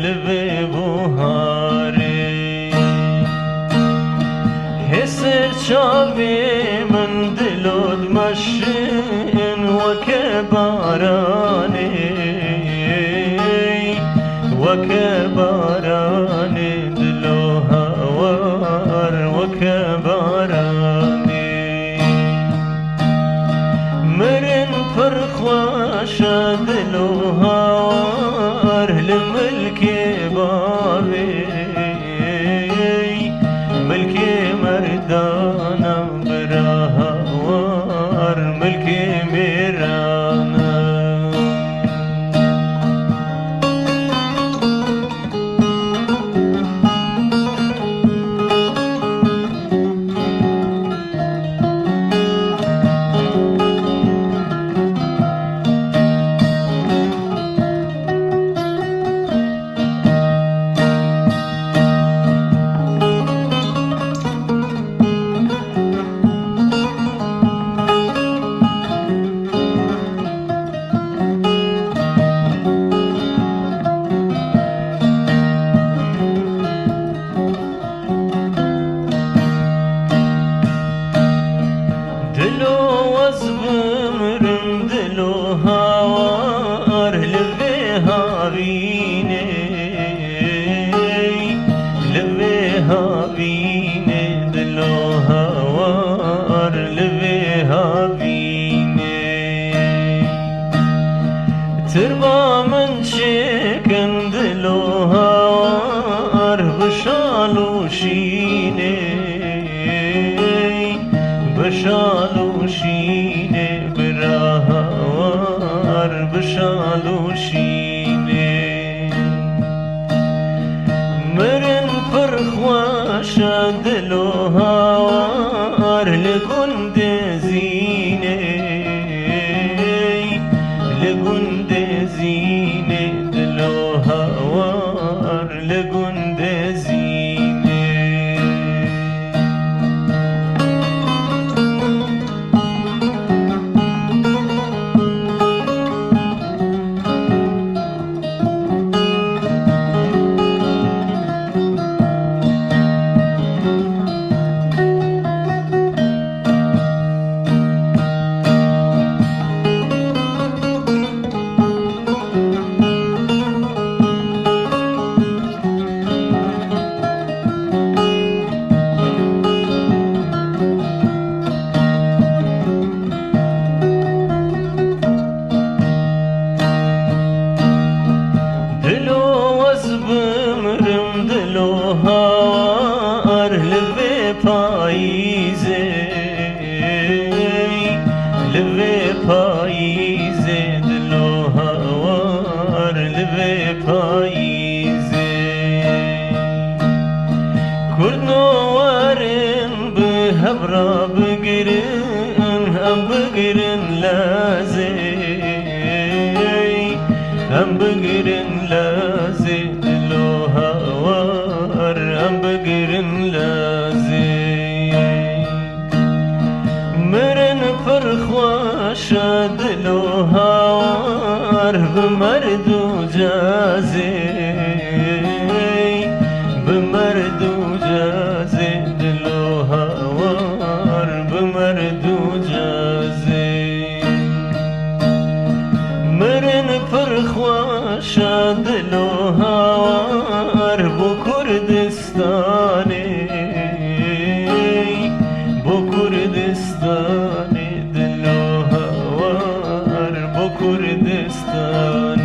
لبه بوهاری هسر چاوی من دلود مشین وکه بارانی وکه بارانی دلو هوار وکه بارانی مرن پرخواش دلو هوار لملکی بابی ملکی مردانا براها وار ملکی میرانا دلو وزبمرم دلو هوار لبه هاوینه لبه هاوینه دلو هوار لبه هاوینه تربا من چکن دلو هوار بشالوشینه بشالوشینه براهوار بشالوشینه مرن پرخواش دلو هوار لگند زینه لگند زینه دلو هوار لگند زینه هوار لبه پاییزه لبه پاییزه دلو هوار لبه پاییزه کردنوارن به هبرا بگرن هم بگرن لازه هم بگرن لازه دلو هوار هم بگرن لازه مرن پرخواش دلو هوار بمردو جازه بمردو جازه دلو هوار بمردو جازه مرن پرخواش دلو هوار بو کردستانه بو کردستانه دلو هوار بو کردستانه